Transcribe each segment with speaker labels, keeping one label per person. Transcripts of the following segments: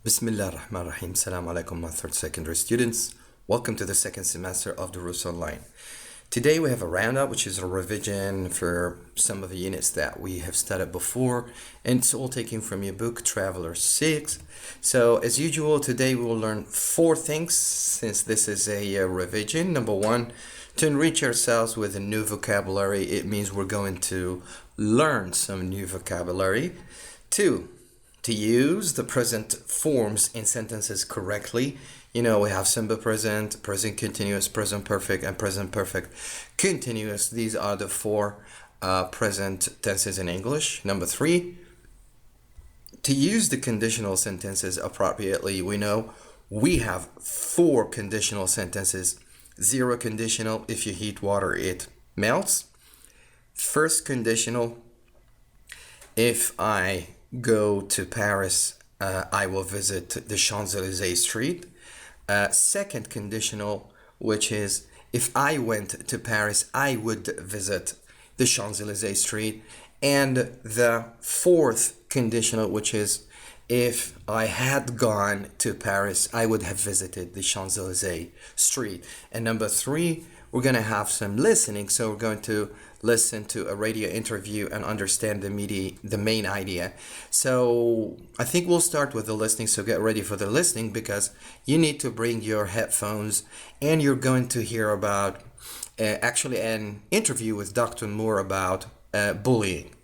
Speaker 1: Bismillah ar-Rahman ar-Rahim. Assalamu alaikum, my third secondary students. Welcome to the second semester of Durus Online. Today we have a roundup, which is a revision for some of the units that we have studied before, and it's all taken from your book, Traveler 6. So, as usual, today we will learn four things since this is a revision. Number one, to enrich ourselves with a new vocabulary. It means we're going to learn some new vocabulary. Two, to use the present forms in sentences correctly. You know, we have simple present, present continuous, present perfect, and present perfect continuous. These are the four present tenses in English. Number three, to use the conditional sentences appropriately. We know we have four conditional sentences. Zero conditional, if you heat water, it melts. First conditional, if I go to Paris, I will visit the Champs-Élysées street. Second conditional, which is if I went to Paris, I would visit the Champs-Élysées street. And the fourth conditional, which is if I had gone to Paris, I would have visited the Champs-Élysées street. And number three, we're going to have some listening. So we're going to listen to a radio interview and understand the main idea. So I think we'll start with the listening. So get ready for the listening because you need to bring your headphones and you're going to hear about actually an interview with Dr. Moore about bullying.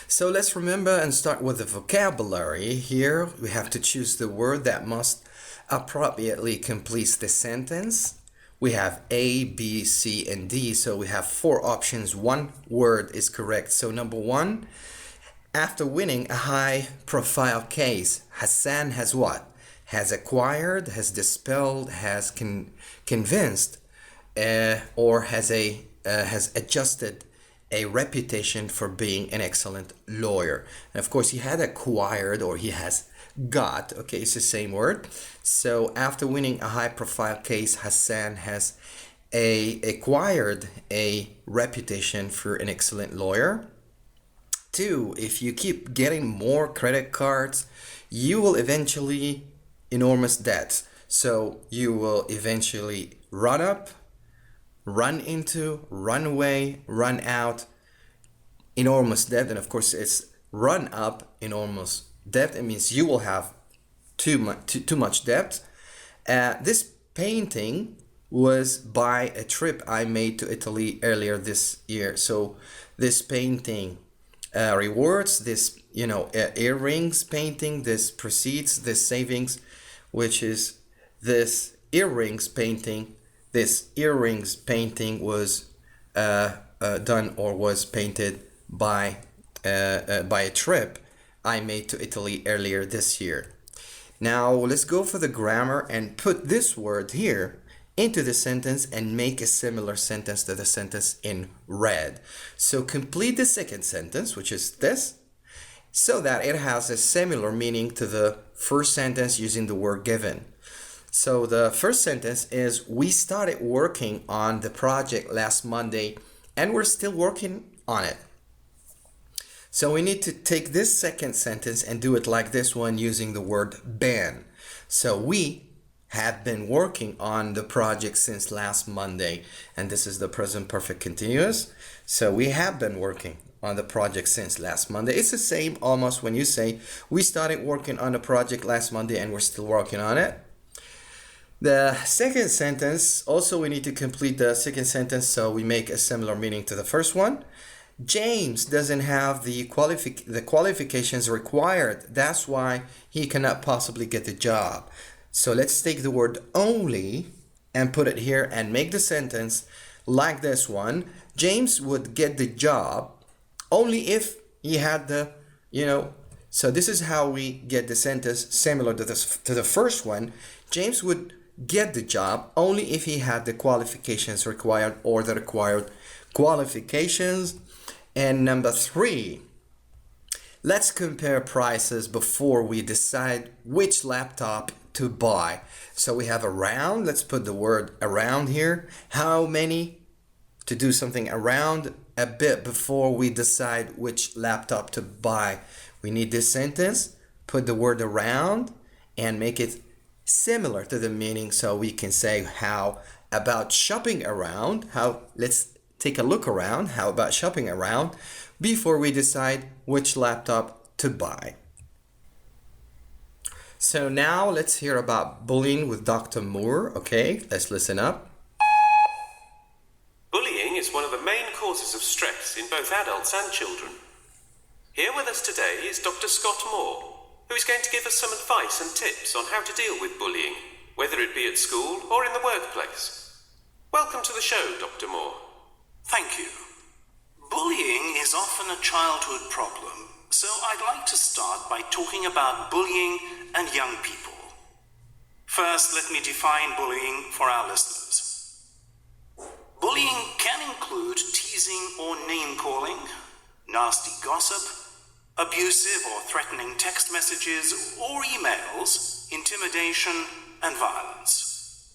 Speaker 1: So let's remember and start with the vocabulary. Here we have to choose the word that must appropriately complete the sentence. We have A, B, C, and D. So we have four options. One word is correct. So number one, after winning a high profile case, Hassan has what? Has acquired, has dispelled, has convinced, or has adjusted a reputation for being an excellent lawyer. And of course, he had acquired or he has got, okay, it's the same word. So after winning a high profile case, Hassan has acquired a reputation for an excellent lawyer. Two, if you keep getting more credit cards, you will eventually enormous debts. So you will eventually run up, run into, run away, run out, enormous debt. And of course, it's run up, enormous debt. It means you will have too much debt. This painting was by a trip I made to Italy earlier this year. So this painting rewards this, earrings painting. This precedes this savings, which is this earrings painting. This earrings painting was done or was painted by a trip I made to Italy earlier this year. Now let's go for the grammar and put this word here into the sentence and make a similar sentence to the sentence in red. So complete the second sentence, which is this, so that it has a similar meaning to the first sentence using the word given. So the first sentence is, we started working on the project last Monday and we're still working on it. So we need to take this second sentence and do it like this one using the word been. So we have been working on the project since last Monday, and this is the present perfect continuous. So we have been working on the project since last Monday. It's the same almost when you say we started working on the project last Monday and we're still working on it. The second sentence, also we need to complete the second sentence so we make a similar meaning to the first one. James doesn't have the qualifications required. That's why he cannot possibly get the job. So let's take the word only and put it here and make the sentence like this one. James would get the job only if he had the, so this is how we get the sentence similar to the first one. James would get the job only if he had the qualifications required or the required qualifications. And number three, let's compare prices before we decide which laptop to buy. So we have around, let's put the word around here. How many? To do something around a bit before we decide which laptop to buy. We need this sentence put the word around and make it similar to the meaning, so we can say how about shopping around, how let's take a look around, how about shopping around before we decide which laptop to buy. So now let's hear about bullying with Dr. Moore. Okay, let's listen up.
Speaker 2: Bullying is one of the main causes of stress in both adults and children. Here with us today is Dr. Scott Moore, who is going to give us some advice and tips on how to deal with bullying, whether it be at school or in the workplace. Welcome to the show, Dr. Moore.
Speaker 3: Thank you. Bullying is often a childhood problem, so I'd like to start by talking about bullying and young people. First, let me define bullying for our listeners. Bullying can include teasing or name-calling, nasty gossip, abusive or threatening text messages or emails, intimidation, and violence.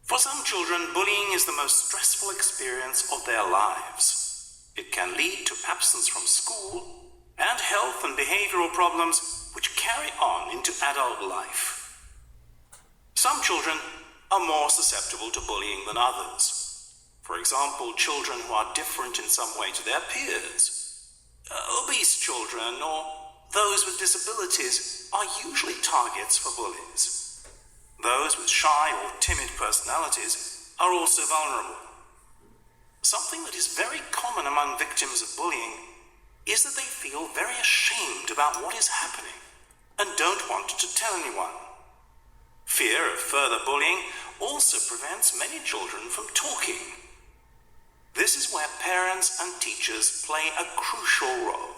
Speaker 3: For some children, bullying is the most stressful experience of their lives. It can lead to absence from school and health and behavioral problems which carry on into adult life. Some children are more susceptible to bullying than others. For example, children who are different in some way to their peers. Obese children or those with disabilities are usually targets for bullies. Those with shy or timid personalities are also vulnerable. Something that is very common among victims of bullying is that they feel very ashamed about what is happening and don't want to tell anyone. Fear of further bullying also prevents many children from talking. This is where parents and teachers play a crucial role.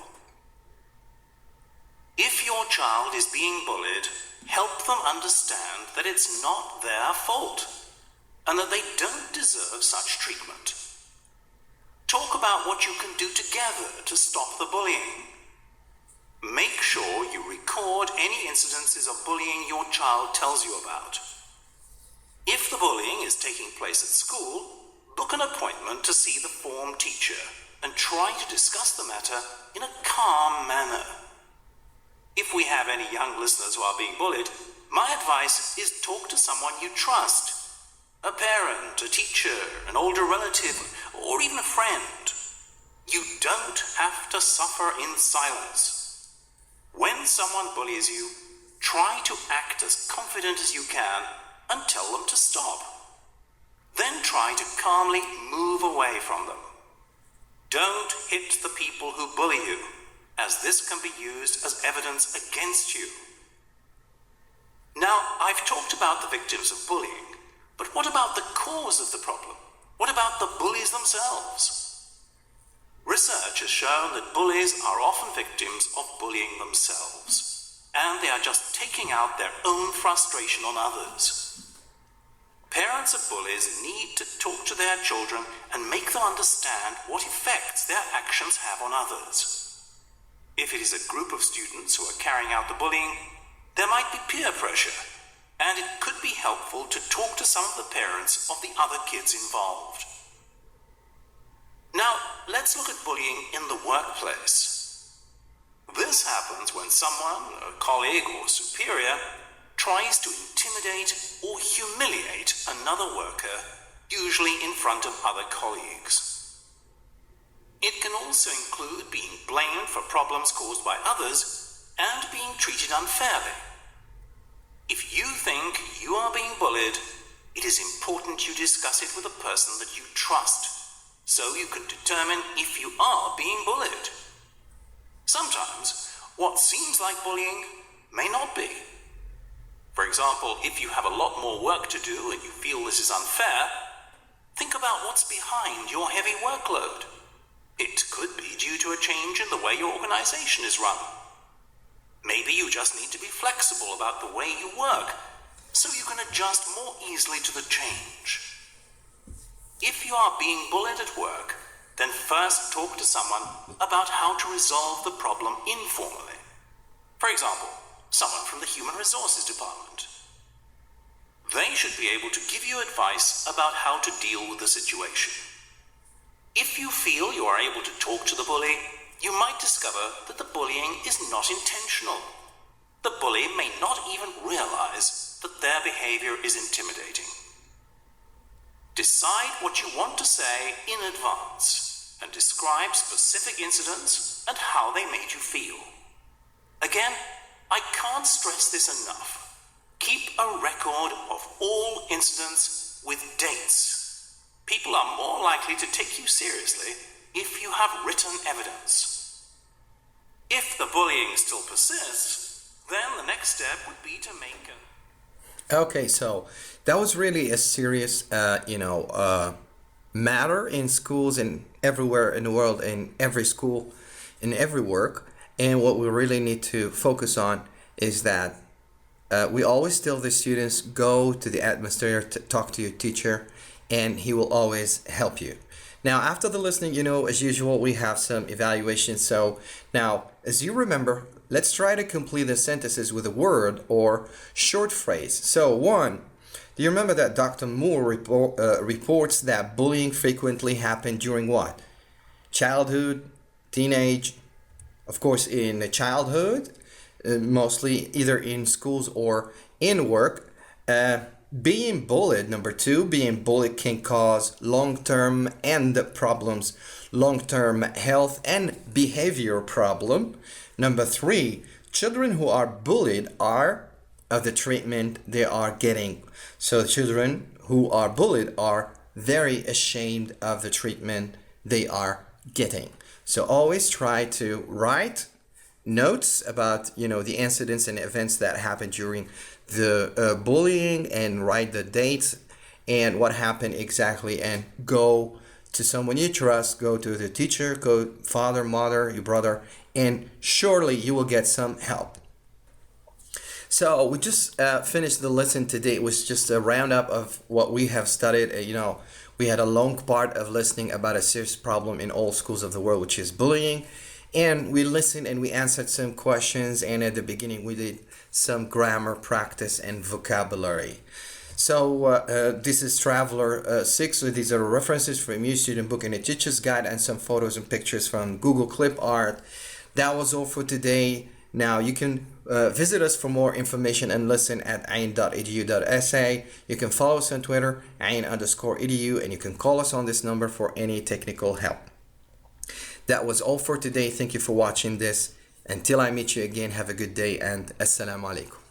Speaker 3: If your child is being bullied, help them understand that it's not their fault and that they don't deserve such treatment. Talk about what you can do together to stop the bullying. Make sure you record any incidences of bullying your child tells you about. If the bullying is taking place at school, book an appointment to see the form teacher and try to discuss the matter in a calm manner. If we have any young listeners who are being bullied, my advice is talk to someone you trust. A parent, a teacher, an older relative, or even a friend. You don't have to suffer in silence. When someone bullies you, try to act as confident as you can and tell them to stop. Then try to calmly move away from them. Don't hit the people who bully you, as this can be used as evidence against you. Now, I've talked about the victims of bullying, but what about the cause of the problem? What about the bullies themselves? Research has shown that bullies are often victims of bullying themselves, and they are just taking out their own frustration on others. Parents of bullies need to talk to their children and make them understand what effects their actions have on others. If it is a group of students who are carrying out the bullying, there might be peer pressure, and it could be helpful to talk to some of the parents of the other kids involved. Now, let's look at bullying in the workplace. This happens when someone, a colleague or superior, tries to intimidate or humiliate another worker, usually in front of other colleagues. It can also include being blamed for problems caused by others and being treated unfairly. If you think you are being bullied, it is important you discuss it with a person that you trust, so you can determine if you are being bullied. Sometimes, what seems like bullying may not be. For example, if you have a lot more work to do and you feel this is unfair, think about what's behind your heavy workload. It could be due to a change in the way your organization is run. Maybe you just need to be flexible about the way you work, so you can adjust more easily to the change. If you are being bullied at work, then first talk to someone about how to resolve the problem informally. For example, someone from the Human Resources Department. They should be able to give you advice about how to deal with the situation. If you feel you are able to talk to the bully, you might discover that the bullying is not intentional. they may not even realize that their behavior is intimidating. Decide what you want to say in advance and describe specific incidents and how they made you feel. Again, I can't stress this enough. Keep a record of all incidents with dates. People are more likely to take you seriously if you have written evidence. If the bullying still persists, then the next step would be to make an...
Speaker 1: Okay, so that was really a serious, matter in schools and everywhere in the world, in every school, in every work. And what we really need to focus on is that we always tell the students, go to the administrator, to talk to your teacher, and he will always help you. Now, after the listening, as usual, we have some evaluations. So now, as you remember, let's try to complete the sentences with a word or short phrase. So 1, do you remember that Dr. Moore reports that bullying frequently happened during what? Childhood, teenage, of course in the childhood, mostly either in schools or in work. Being bullied, number 2, being bullied can cause long-term end problems, long-term health and behavior problem. Number 3, children who are bullied are of the treatment they are getting. So children who are bullied are very ashamed of the treatment they are getting. So always try to write notes about the incidents and events that happened during the bullying, and write the dates and what happened exactly, and go to someone you trust, go to the teacher, go father, mother, your brother, and surely you will get some help. So we just finished the lesson today. It was just a roundup of what we have studied. We had a long part of listening about a serious problem in all schools of the world, which is bullying. And we listened and we answered some questions. And at the beginning, we did some grammar practice and vocabulary. So this is Traveler 6. So these are references from your student book and a teacher's guide, and some photos and pictures from Google Clip Art. That was all for today. Now you can visit us for more information and listen at ain.edu.sa. You can follow us on Twitter, ain_edu, and you can call us on this number for any technical help. That was all for today. Thank you for watching this. Until I meet you again, have a good day and assalamu alaikum.